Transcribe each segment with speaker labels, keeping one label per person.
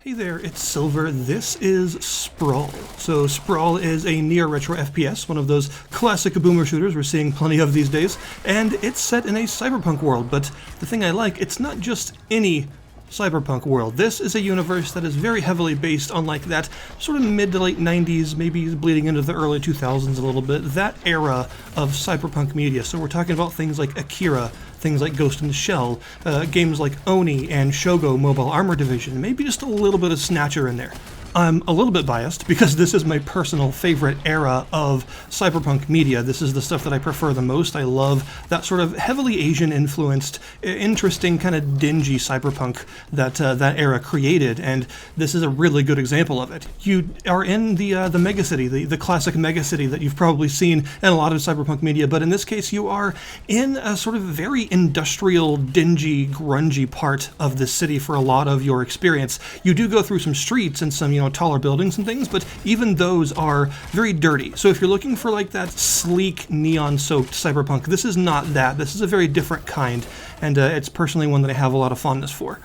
Speaker 1: Hey there, it's Silver. This is SPRAWL. So SPRAWL is a neo-retro FPS, one of those classic boomer shooters we're seeing plenty of these days, and it's set in a cyberpunk world, but the thing I like, it's not just any cyberpunk world. This is a universe that is very heavily based on like that sort of mid to late 90s, maybe bleeding into the early 2000s a little bit, that era of cyberpunk media. So we're talking about things like Akira, things like Ghost in the Shell, games like Oni and Shogo Mobile Armor Division, maybe just a little bit of Snatcher in there. I'm a little bit biased because this is my personal favorite era of cyberpunk media. This is the stuff that I prefer the most. I love that sort of heavily Asian-influenced, interesting, kind of dingy cyberpunk that that era created, and this is a really good example of it. You are in the megacity, the classic megacity that you've probably seen in a lot of cyberpunk media, but in this case you are in a sort of very industrial, dingy, grungy part of the city for a lot of your experience. You do go through some streets and some, taller buildings and things, but even those are very dirty. So if you're looking for like that sleek, neon-soaked cyberpunk, this is not that. This is a very different kind, and it's personally one that I have a lot of fondness for.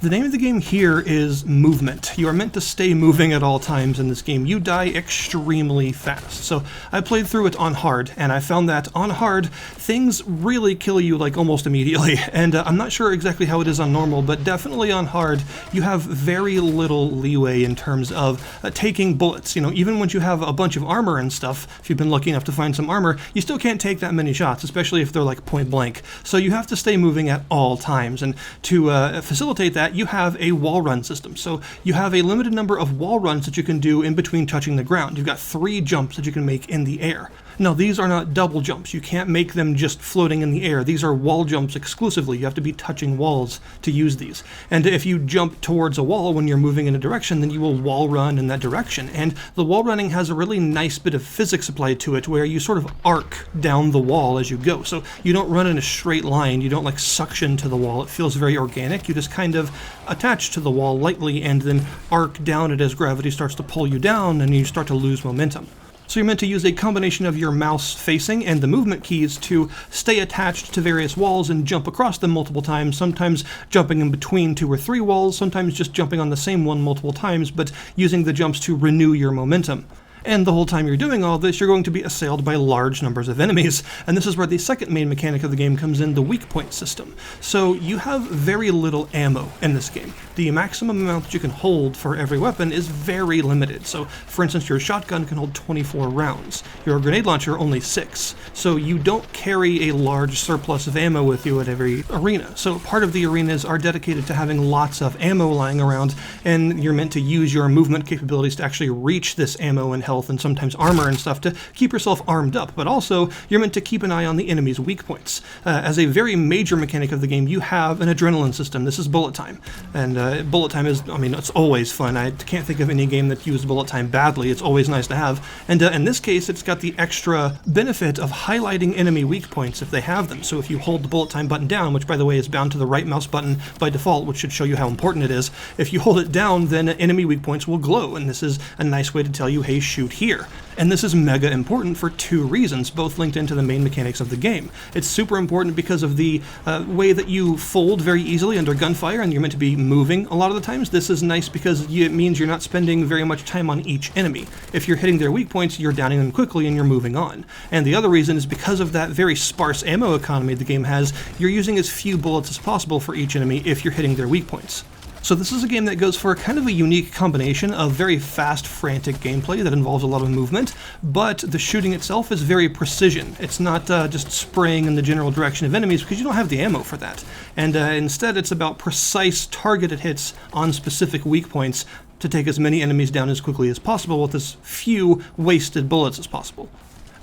Speaker 1: The name of the game here is Movement. You are meant to stay moving at all times in this game. You die extremely fast. So I played through it on hard, and I found that on hard, things really kill you like almost immediately. And I'm not sure exactly how it is on normal, but definitely on hard, you have very little leeway in terms of taking bullets. Even once you have a bunch of armor and stuff, if you've been lucky enough to find some armor, you still can't take that many shots, especially if they're like point blank. So you have to stay moving at all times. And to facilitate that, you have a wall run system. So you have a limited number of wall runs that you can do in between touching the ground. You've got 3 jumps that you can make in the air. Now, these are not double jumps. You can't make them just floating in the air. These are wall jumps exclusively. You have to be touching walls to use these. And if you jump towards a wall when you're moving in a direction, then you will wall run in that direction. And the wall running has a really nice bit of physics applied to it where you sort of arc down the wall as you go. So you don't run in a straight line. You don't like suction to the wall. It feels very organic. You just kind of attach to the wall lightly and then arc down it as gravity starts to pull you down and you start to lose momentum. So you're meant to use a combination of your mouse facing and the movement keys to stay attached to various walls and jump across them multiple times, sometimes jumping in between 2 or 3 walls, sometimes just jumping on the same one multiple times, but using the jumps to renew your momentum. And the whole time you're doing all this, you're going to be assailed by large numbers of enemies. And this is where the second main mechanic of the game comes in, the weak point system. So you have very little ammo in this game. The maximum amount that you can hold for every weapon is very limited. So, for instance, your shotgun can hold 24 rounds. Your grenade launcher only 6. So you don't carry a large surplus of ammo with you at every arena. So part of the arenas are dedicated to having lots of ammo lying around, and you're meant to use your movement capabilities to actually reach this ammo and health and sometimes armor and stuff to keep yourself armed up, but also you're meant to keep an eye on the enemy's weak points. As a very major mechanic of the game, you have an adrenaline system. This is bullet time, and bullet time is, it's always fun. I can't think of any game that used bullet time badly. It's always nice to have, and in this case, it's got the extra benefit of highlighting enemy weak points if they have them. So if you hold the bullet time button down, which by the way is bound to the right mouse button by default, which should show you how important it is, if you hold it down, then enemy weak points will glow, and this is a nice way to tell you, hey, shoot here. And this is mega important for 2 reasons, both linked into the main mechanics of the game. It's super important because of the way that you fold very easily under gunfire, and you're meant to be moving a lot of the times. This is nice because it means you're not spending very much time on each enemy. If you're hitting their weak points, you're downing them quickly and you're moving on. And the other reason is because of that very sparse ammo economy the game has, you're using as few bullets as possible for each enemy if you're hitting their weak points. So this is a game that goes for kind of a unique combination of very fast, frantic gameplay that involves a lot of movement, but the shooting itself is very precision. It's not just spraying in the general direction of enemies because you don't have the ammo for that. And instead it's about precise targeted hits on specific weak points to take as many enemies down as quickly as possible with as few wasted bullets as possible.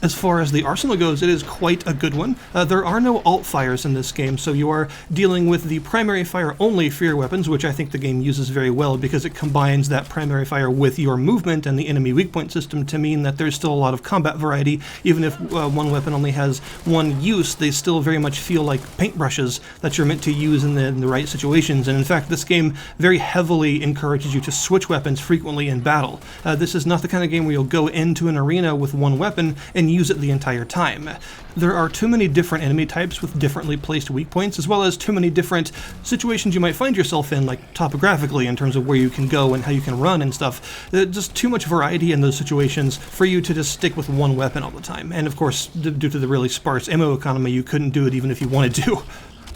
Speaker 1: As far as the arsenal goes, it is quite a good one. There are no alt fires in this game, so you are dealing with the primary fire only for your weapons, which I think the game uses very well because it combines that primary fire with your movement and the enemy weak point system to mean that there's still a lot of combat variety. Even if one weapon only has one use, they still very much feel like paintbrushes that you're meant to use in the right situations. And in fact, this game very heavily encourages you to switch weapons frequently in battle. This is not the kind of game where you'll go into an arena with one weapon and use it the entire time. There are too many different enemy types with differently placed weak points, as well as too many different situations you might find yourself in, like topographically, in terms of where you can go and how you can run and stuff. Just too much variety in those situations for you to just stick with one weapon all the time. And of course, due to the really sparse ammo economy, you couldn't do it even if you wanted to.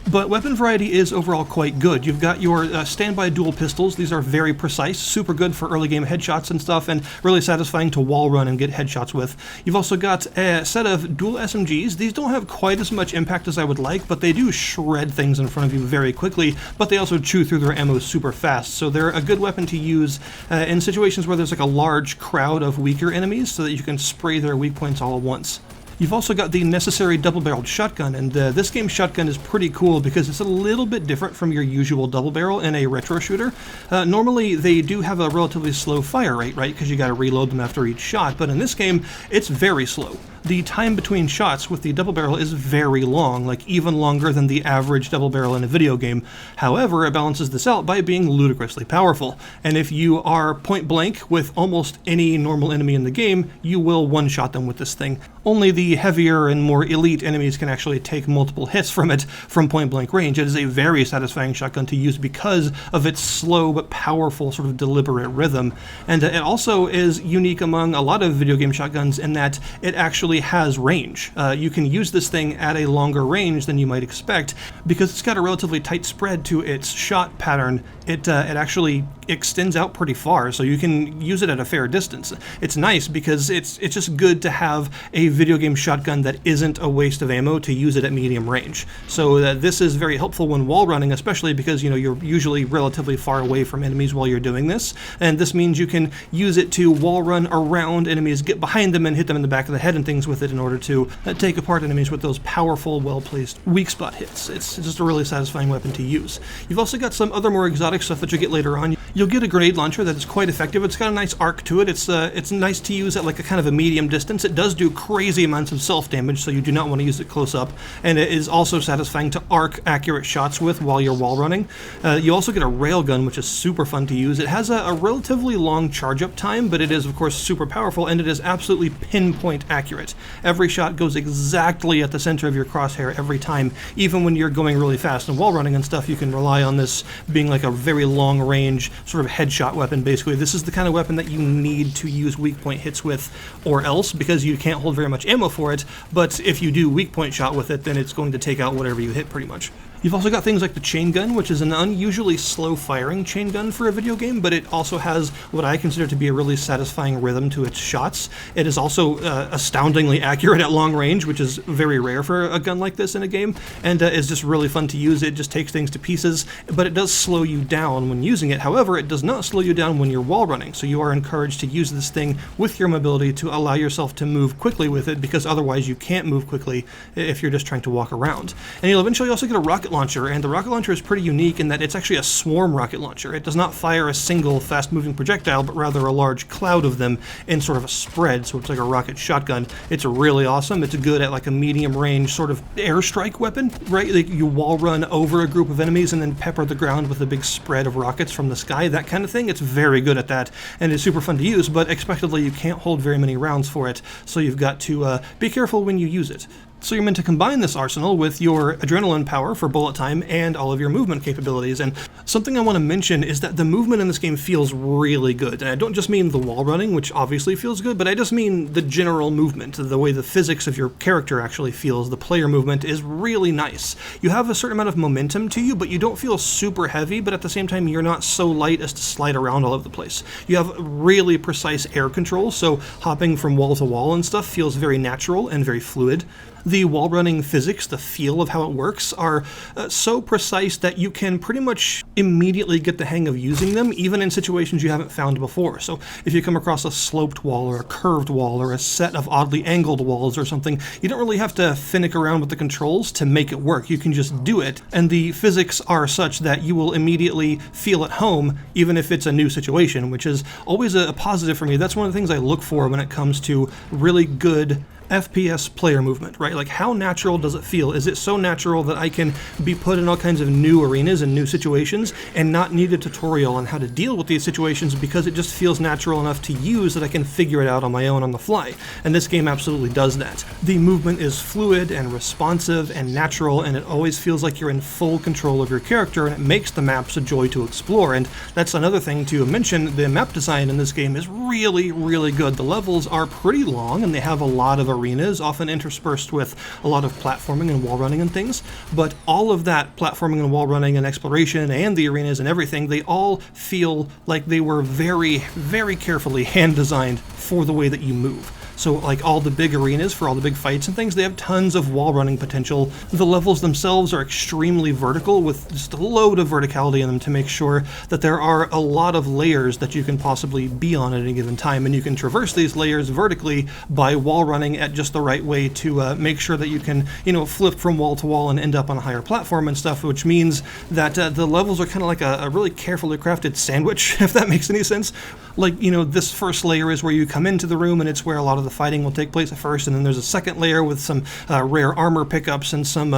Speaker 1: But weapon variety is overall quite good. You've got your standby dual pistols. These are very precise, super good for early game headshots and stuff, and really satisfying to wall run and get headshots with. You've also got a set of dual SMGs. These don't have quite as much impact as I would like, but they do shred things in front of you very quickly, but they also chew through their ammo super fast, so they're a good weapon to use in situations where there's like a large crowd of weaker enemies so that you can spray their weak points all at once. You've also got the necessary double-barreled shotgun, and this game's shotgun is pretty cool because it's a little bit different from your usual double barrel in a retro shooter. Normally, they do have a relatively slow fire rate, right, because you gotta reload them after each shot, but in this game, it's very slow. The time between shots with the double barrel is very long, like even longer than the average double barrel in a video game. However, it balances this out by being ludicrously powerful, and if you are point blank with almost any normal enemy in the game, you will one-shot them with this thing. Only the heavier and more elite enemies can actually take multiple hits from it from point blank range. It is a very satisfying shotgun to use because of its slow but powerful sort of deliberate rhythm. And it also is unique among a lot of video game shotguns in that it actually has range. You can use this thing at a longer range than you might expect because it's got a relatively tight spread to its shot pattern. It actually extends out pretty far, so you can use it at a fair distance. It's nice because it's just good to have a video game shotgun that isn't a waste of ammo to use it at medium range. So this is very helpful when wall running, especially because you're usually relatively far away from enemies while you're doing this, and this means you can use it to wall run around enemies, get behind them and hit them in the back of the head and things with it in order to take apart enemies with those powerful, well-placed weak spot hits. It's just a really satisfying weapon to use. You've also got some other more exotic stuff that you get later on. You'll get a grenade launcher that is quite effective. It's got a nice arc to it. It's nice to use at like a kind of a medium distance. It does do crazy amounts of self-damage, so you do not want to use it close up, and it is also satisfying to arc accurate shots with while you're wall running. You also get a railgun, which is super fun to use. It has a relatively long charge-up time, but it is of course super powerful, and it is absolutely pinpoint accurate. Every shot goes exactly at the center of your crosshair every time, even when you're going really fast. And wall running and stuff, you can rely on this being like a very long-range sort of headshot weapon, basically. This is the kind of weapon that you need to use weak point hits with, or else, because you can't hold very much ammo for it, but if you do weak point shot with it, then it's going to take out whatever you hit pretty much. You've also got things like the chain gun, which is an unusually slow-firing chain gun for a video game, but it also has what I consider to be a really satisfying rhythm to its shots. It is also astoundingly accurate at long range, which is very rare for a gun like this in a game, and is just really fun to use. It just takes things to pieces, but it does slow you down when using it. However, it does not slow you down when you're wall running, so you are encouraged to use this thing with your mobility to allow yourself to move quickly with it, because otherwise you can't move quickly if you're just trying to walk around. And you'll eventually also get a rocket launcher, and the rocket launcher is pretty unique in that it's actually a swarm rocket launcher. It does not fire a single fast-moving projectile, but rather a large cloud of them in sort of a spread, so it's like a rocket shotgun. It's really awesome. It's good at like a medium-range sort of airstrike weapon, right? Like you wall run over a group of enemies and then pepper the ground with a big spread of rockets from the sky, that kind of thing. It's very good at that, and it's super fun to use, but expectedly you can't hold very many rounds for it, so you've got to be careful when you use it. So you're meant to combine this arsenal with your adrenaline power for bullet time and all of your movement capabilities. And something I want to mention is that the movement in this game feels really good. And I don't just mean the wall running, which obviously feels good, but I just mean the general movement, the way the physics of your character actually feels. The player movement is really nice. You have a certain amount of momentum to you, but you don't feel super heavy, but at the same time you're not so light as to slide around all over the place. You have really precise air control, so hopping from wall to wall and stuff feels very natural and very fluid. The wall running physics, the feel of how it works, are so precise that you can pretty much immediately get the hang of using them, even in situations you haven't found before. So if you come across a sloped wall or a curved wall or a set of oddly angled walls or something, you don't really have to finick around with the controls to make it work. You can just do it, and the physics are such that you will immediately feel at home, even if it's a new situation, which is always a positive for me. That's one of the things I look for when it comes to really good FPS player movement, right? Like, how natural does it feel? Is it so natural that I can be put in all kinds of new arenas and new situations and not need a tutorial on how to deal with these situations because it just feels natural enough to use that I can figure it out on my own on the fly? And this game absolutely does that. The movement is fluid and responsive and natural, and it always feels like you're in full control of your character, and it makes the maps a joy to explore. And that's another thing to mention. The map design in this game is really, really good. The levels are pretty long, and they have a lot of arenas, often interspersed with a lot of platforming and wall running and things, but all of that platforming and wall running and exploration and the arenas and everything, they all feel like they were very, very carefully hand designed for the way that you move. So like all the big arenas for all the big fights and things, they have tons of wall running potential. The levels themselves are extremely vertical with just a load of verticality in them to make sure that there are a lot of layers that you can possibly be on at any given time, and you can traverse these layers vertically by wall running at just the right way to make sure that you can, flip from wall to wall and end up on a higher platform and stuff, which means that the levels are kind of like a really carefully crafted sandwich, if that makes any sense. Like, this first layer is where you come into the room, and it's where a lot of the fighting will take place at first, and then there's a second layer with some rare armor pickups and some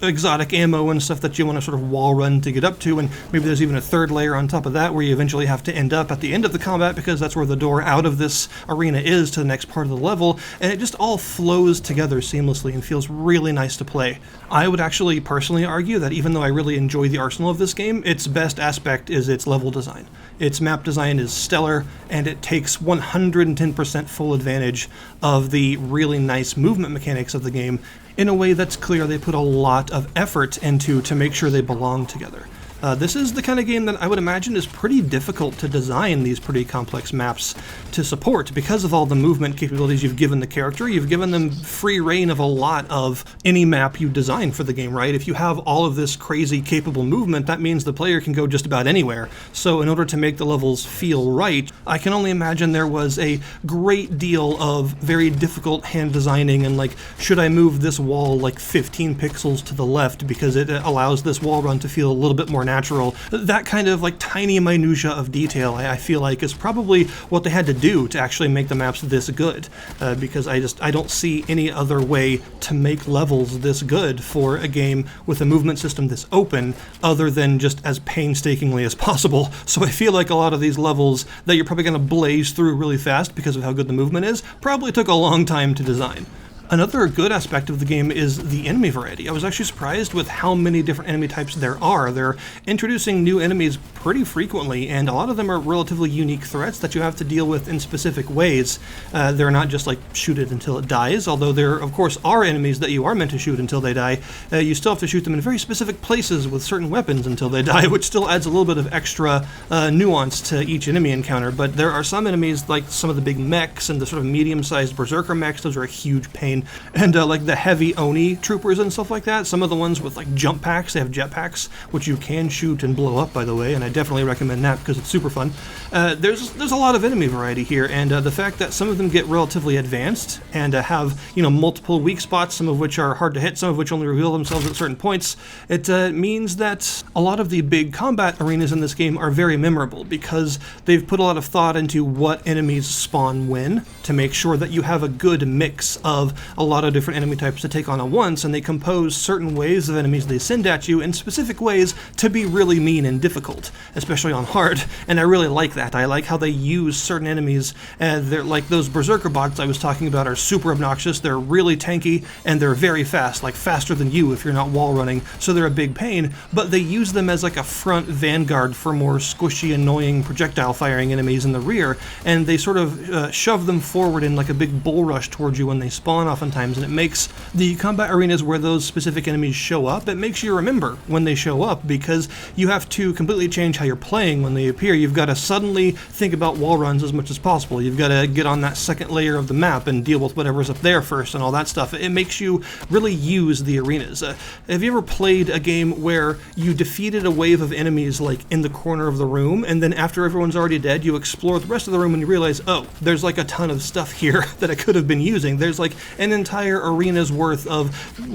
Speaker 1: exotic ammo and stuff that you want to sort of wall run to get up to, and maybe there's even a third layer on top of that where you eventually have to end up at the end of the combat because that's where the door out of this arena is to the next part of the level, and it just all flows together seamlessly and feels really nice to play. I would actually personally argue that even though I really enjoy the arsenal of this game, its best aspect is its level design. Its map design is stellar, and it takes 110% full advantage of the really nice movement mechanics of the game in a way that's clear they put a lot of effort into to make sure they belong together. This is the kind of game that I would imagine is pretty difficult to design these pretty complex maps to support because of all the movement capabilities you've given the character. You've given them free reign of a lot of any map you design for the game, right? If you have all of this crazy capable movement, that means the player can go just about anywhere. So in order to make the levels feel right, I can only imagine there was a great deal of very difficult hand designing and like, should I move this wall like 15 pixels to the left because it allows this wall run to feel a little bit more natural. That kind of like tiny minutia of detail I feel like is probably what they had to do to actually make the maps this good, because I don't see any other way to make levels this good for a game with a movement system this open other than just as painstakingly as possible. So I feel like a lot of these levels that you're probably going to blaze through really fast because of how good the movement is probably took a long time to design. Another good aspect of the game is the enemy variety. I was actually surprised with how many different enemy types there are. They're introducing new enemies pretty frequently, and a lot of them are relatively unique threats that you have to deal with in specific ways. They're not just like shoot it until it dies, although there of course are enemies that you are meant to shoot until they die. You still have to shoot them in very specific places with certain weapons until they die, which still adds a little bit of extra nuance to each enemy encounter. But there are some enemies, like some of the big mechs and the sort of medium-sized berserker mechs, those are a huge pain. And like the heavy Oni troopers and stuff like that, some of the ones with like jump packs, they have jetpacks, which you can shoot and blow up, by the way, and I definitely recommend that because it's super fun. There's a lot of enemy variety here, and the fact that some of them get relatively advanced and have multiple weak spots, some of which are hard to hit, some of which only reveal themselves at certain points, it means that a lot of the big combat arenas in this game are very memorable because they've put a lot of thought into what enemies spawn when to make sure that you have a good mix of a lot of different enemy types to take on at once, and they compose certain waves of enemies they send at you in specific ways to be really mean and difficult, especially on hard, and I really like that. I like how they use certain enemies, they're like those berserker bots I was talking about are super obnoxious, they're really tanky, and they're very fast, like faster than you if you're not wall running, so they're a big pain, but they use them as like a front vanguard for more squishy, annoying projectile firing enemies in the rear, and they sort of shove them forward in like a big bull rush towards you when they spawn oftentimes, and it makes the combat arenas where those specific enemies show up, it makes you remember when they show up because you have to completely change how you're playing when they appear. You've got to suddenly think about wall runs as much as possible. You've got to get on that second layer of the map and deal with whatever's up there first and all that stuff. It makes you really use the arenas. Have you ever played a game where you defeated a wave of enemies like in the corner of the room, and then after everyone's already dead, you explore the rest of the room and you realize, oh, there's like a ton of stuff here that I could have been using. There's like an entire arena's worth of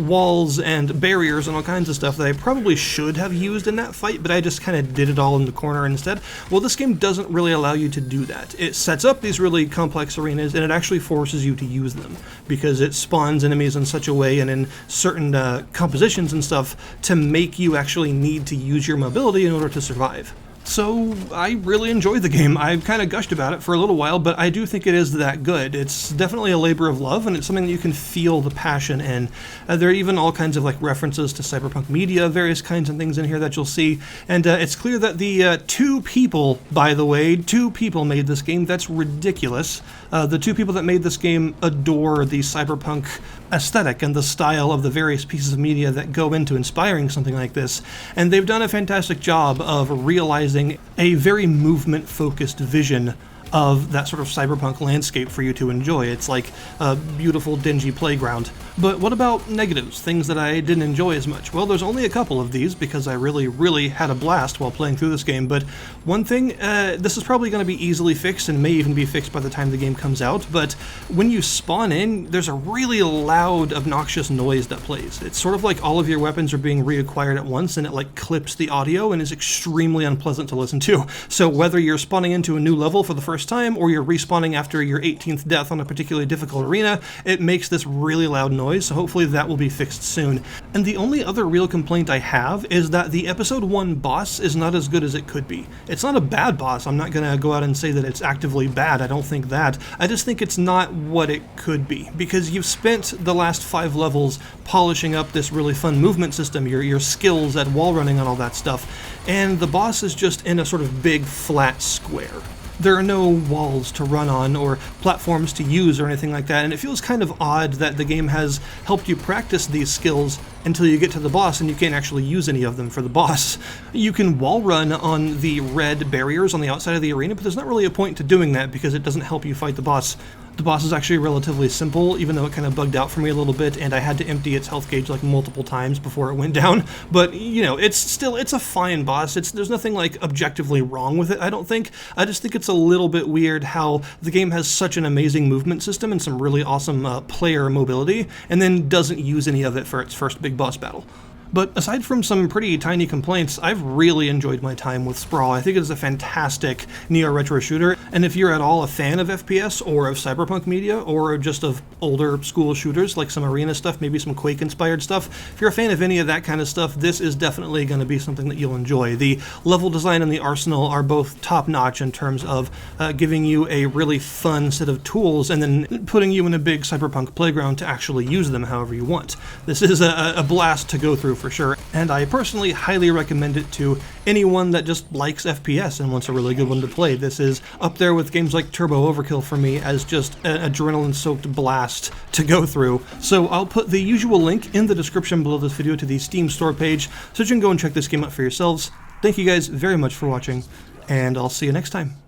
Speaker 1: walls and barriers and all kinds of stuff that I probably should have used in that fight, but I just kind of did it all in the corner instead. Well, this game doesn't really allow you to do that. It sets up these really complex arenas, and it actually forces you to use them, because it spawns enemies in such a way and in certain compositions and stuff to make you actually need to use your mobility in order to survive. So I really enjoyed the game. I've kind of gushed about it for a little while, but I do think it is that good. It's definitely a labor of love, and it's something that you can feel the passion in. There are even all kinds of like references to cyberpunk media, various kinds of things in here that you'll see, and it's clear that the two people, by the way, two people made this game. That's ridiculous. The two people that made this game adore the cyberpunk aesthetic and the style of the various pieces of media that go into inspiring something like this, and they've done a fantastic job of realizing a very movement-focused vision of that sort of cyberpunk landscape for you to enjoy. It's like a beautiful, dingy playground. But what about negatives, things that I didn't enjoy as much? Well, there's only a couple of these because I really had a blast while playing through this game, but one thing, this is probably going to be easily fixed and may even be fixed by the time the game comes out, but when you spawn in, there's a really loud, obnoxious noise that plays. It's sort of like all of your weapons are being reacquired at once, and it like clips the audio and is extremely unpleasant to listen to. So whether you're spawning into a new level for the first time or you're respawning after your 18th death on a particularly difficult arena, it makes this really loud noise, so hopefully that will be fixed soon. And the only other real complaint I have is that the episode 1 boss is not as good as it could be. It's not a bad boss. I'm not gonna go out and say that it's actively bad. I don't think that. I just think it's not what it could be, because you've spent the last 5 levels polishing up this really fun movement system, your skills at wall running and all that stuff, and the boss is just in a sort of big flat square. There are no walls to run on or platforms to use or anything like that, and it feels kind of odd that the game has helped you practice these skills until you get to the boss and you can't actually use any of them for the boss. You can wall run on the red barriers on the outside of the arena, but there's not really a point to doing that because it doesn't help you fight the boss. The boss is actually relatively simple, even though it kind of bugged out for me a little bit, and I had to empty its health gauge like multiple times before it went down. But, you know, it's a fine boss. There's nothing like objectively wrong with it, I don't think. I just think it's a little bit weird how the game has such an amazing movement system and some really awesome player mobility, and then doesn't use any of it for its first big boss battle. But aside from some pretty tiny complaints, I've really enjoyed my time with SPRAWL. I think it is a fantastic neo-retro shooter, and if you're at all a fan of FPS or of cyberpunk media or just of older school shooters like some arena stuff, maybe some Quake-inspired stuff, if you're a fan of any of that kind of stuff, this is definitely going to be something that you'll enjoy. The level design and the arsenal are both top-notch in terms of giving you a really fun set of tools and then putting you in a big cyberpunk playground to actually use them however you want. This is a blast to go through for sure, and I personally highly recommend it to anyone that just likes FPS and wants a really good one to play. This is up there with games like Turbo Overkill for me as just an adrenaline-soaked blast to go through. So I'll put the usual link in the description below this video to the Steam store page so you can go and check this game out for yourselves. Thank you guys very much for watching, and I'll see you next time.